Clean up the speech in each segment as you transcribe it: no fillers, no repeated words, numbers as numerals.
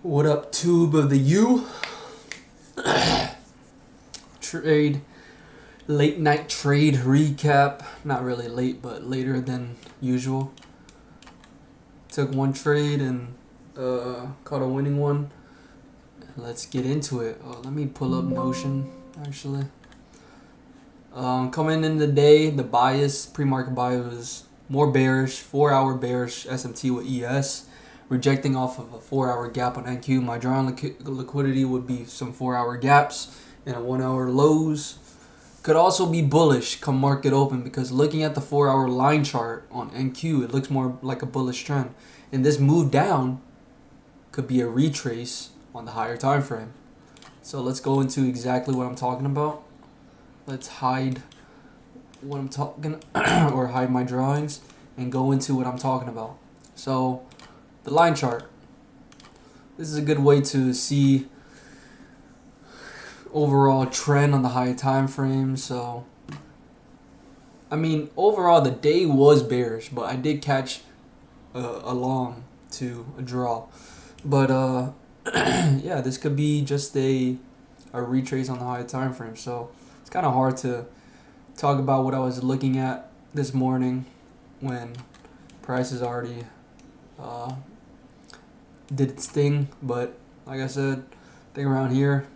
What up, tube of the U? Trade, late night trade recap. Not really late, but later than usual. Took one trade and caught a winning one. Let's get into it. Let me pull up Notion, actually. Coming in the day, the bias, pre-market bias was more bearish, 4-hour bearish SMT with ES, rejecting off of a 4-hour gap on NQ. My drawing liquidity would be some 4-hour gaps and a 1-hour lows. Could also be bullish come market open because looking at the 4-hour line chart on NQ, it looks more like a bullish trend. And this move down could be a retrace on the higher time frame. So let's go into exactly what I'm talking about. Let's hide what I'm talking or hide my drawings and go into what I'm talking about. So the line chart. This is a good way to see overall trend on the higher time frame. So I mean, overall the day was bearish, but I did catch a long to a draw. But yeah, this could be just a retrace on the higher time frame. So it's kind of hard to talk about what I was looking at this morning when price is already did its thing. But like I said, I think around here,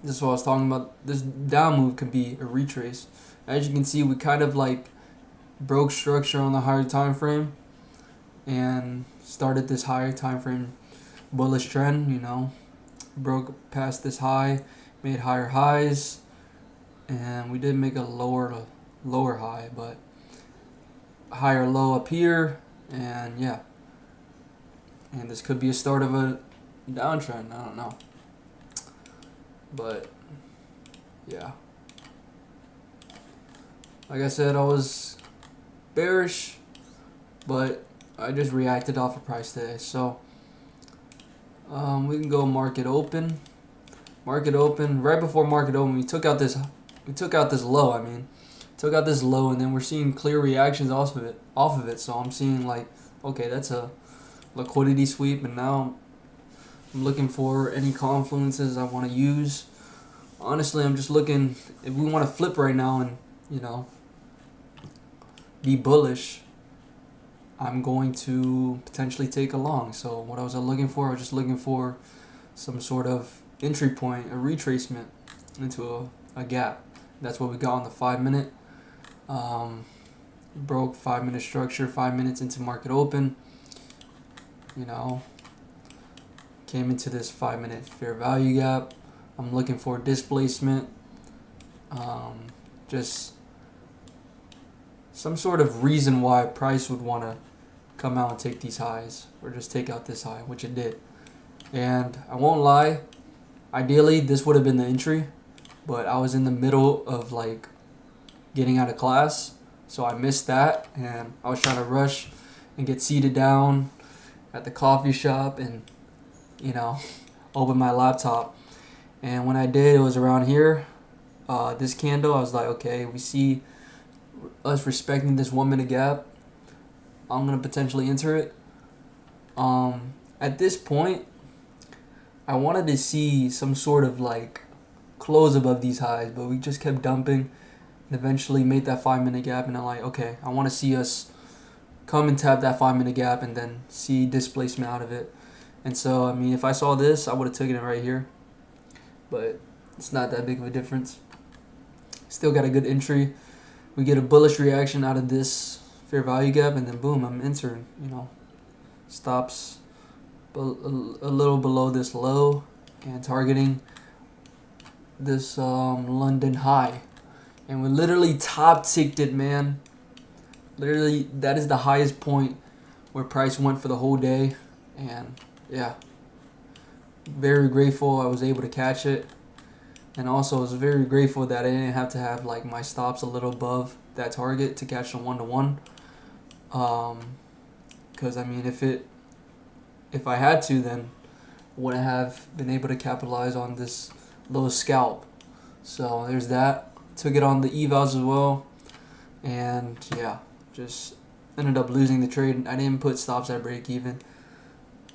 this is what I was talking about. This down move could be a retrace. As you can see, we kind of like broke structure on the higher time frame and started this higher time frame bullish trend. You know, broke past this high, made higher highs, and we did make a lower high, but higher low up here, and yeah, and this could be a start of a downtrend. I don't know, but yeah, like I said, I was bearish, but I just reacted off of price today. So we can go market open. Market open. Right before market open, we took out this low. Took out this low, and then we're seeing clear reactions off of it. So I'm seeing like, okay, that's a liquidity sweep, and now I'm looking for any confluences I want to use. Honestly, I'm just looking if we want to flip right now and, you know, be bullish. I'm going to potentially take a long. So what I was looking for, I was just looking for some sort of entry point, a retracement into a gap. That's what we got on the 5-minute. Broke 5-minute structure, 5 minutes into market open. You know, came into this 5-minute fair value gap. I'm looking for displacement. Just some sort of reason why price would want to come out and take these highs or just take out this high, which it did. And I won't lie, ideally this would have been the entry, but I was in the middle of like getting out of class, so I missed that, and I was trying to rush and get seated down at the coffee shop and, you know, open my laptop. And when I did, it was around here. This candle, I was like, okay, we see us respecting this 1-minute gap. I'm gonna potentially enter it. At this point, I wanted to see some sort of like close above these highs, but we just kept dumping and eventually made that 5-minute gap. And I'm like, okay, I want to see us come and tap that 5-minute gap and then see displacement out of it. And so, I mean, if I saw this, I would have taken it right here, but it's not that big of a difference. Still got a good entry. We get a bullish reaction out of this fair value gap, and then boom, I'm entering. You know, stops a little below this low and targeting this London high, and we literally top ticked it, man. Literally, that is the highest point where price went for the whole day, and yeah, very grateful I was able to catch it. And also, I was very grateful that I didn't have to have like my stops a little above that target to catch the 1-to-1. Because I mean, if I had to, then I wouldn't have been able to capitalize on this low scalp. So there's that. Took it on the evals as well, and yeah, just ended up losing the trade. I didn't put stops at break even.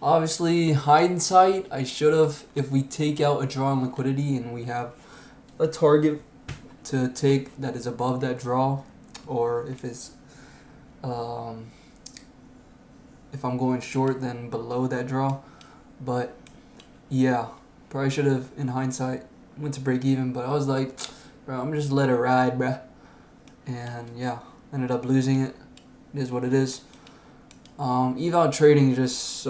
Obviously, hindsight, I should have, if we take out a draw on liquidity and we have a target to take that is above that draw, or um, if I'm going short, then below that draw. But yeah, probably should have, in hindsight, went to break even. But I was like, bro, I'm just let it ride, bruh. And yeah, ended up losing it. It is what it is. Eval trading is just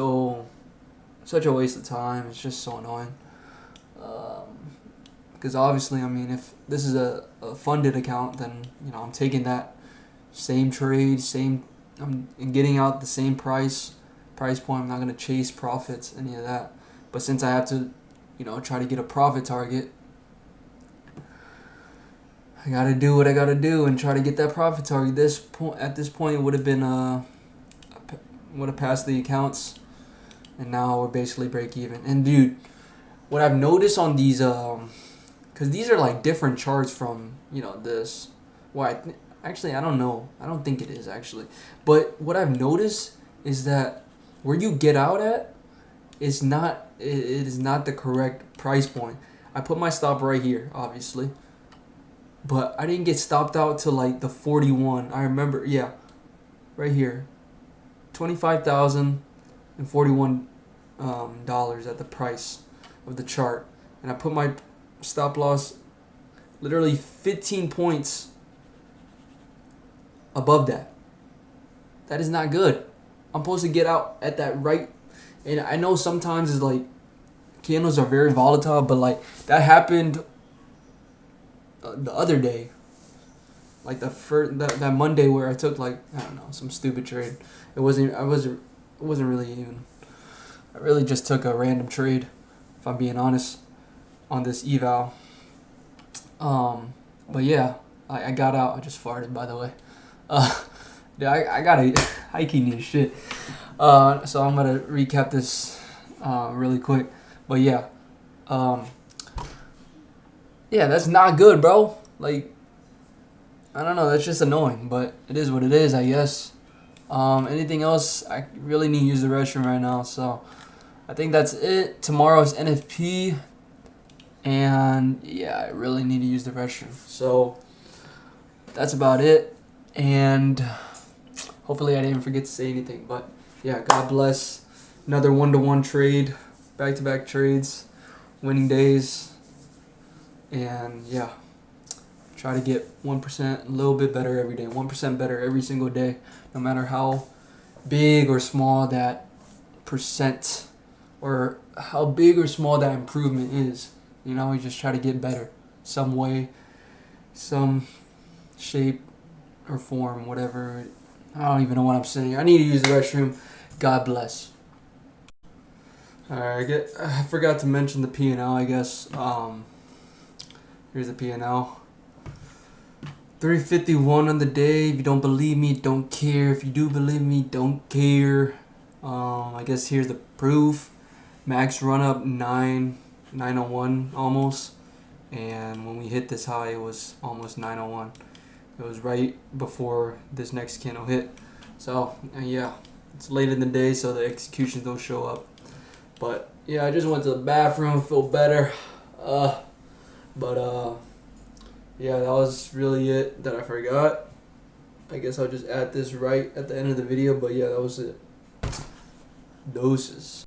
such a waste of time. It's just so annoying. Because obviously, I mean, if this is a funded account, then I'm taking that same trade, I'm getting out the same price point. I'm not gonna chase profits, any of that. But since I have to, try to get a profit target, I gotta do what I gotta do and try to get that profit target. At this point, it would have been would have passed the accounts, and now we're basically break even. And dude, what I've noticed on these, because these are like different charts from this. Why? Actually, I don't know. I don't think it is actually. But what I've noticed is that where you get out at is not. It is not the correct price point. I put my stop right here, obviously. But I didn't get stopped out to like the 41. I remember, yeah, right here, $25,041 dollars at the price of the chart, and I put my stop loss literally 15 points above that. That is not good. I'm supposed to get out at that right, and I know sometimes it's like candles are very volatile, but like that happened the other day, like that Monday where I took like I don't know some stupid trade. It wasn't really even. I really just took a random trade, if I'm being honest, on this eval. But yeah, I got out. I just farted, by the way. Yeah, I gotta hikey need shit. So I'm gonna recap this really quick. But yeah, yeah, that's not good, bro. Like, I don't know, that's just annoying, but it is what it is, I guess. Anything else? I really need to use the restroom right now, so I think that's it. Tomorrow's NFP, and yeah, I really need to use the restroom. So that's about it, and hopefully I didn't forget to say anything, but yeah, God bless. Another 1-to-1 trade, back-to-back trades, winning days, and yeah, try to get 1%, a little bit better every day, 1% better every single day, no matter how big or small that percent or how big or small that improvement is. You just try to get better some way, some shape or form, whatever. I don't even know what I'm saying. I need to use the restroom. God bless. Alright, I forgot to mention the P&L, I guess. Here's the P&L. 351 on the day. If you don't believe me, don't care. If you do believe me, don't care. I guess here's the proof. Max run up 901 almost. And when we hit this high, it was almost 901. It was right before this next candle hit. So, yeah, it's late in the day, so the executions don't show up. But, yeah, I just went to the bathroom, feel better. Yeah, that was really it that I forgot. I guess I'll just add this right at the end of the video, but yeah, that was it. Doses.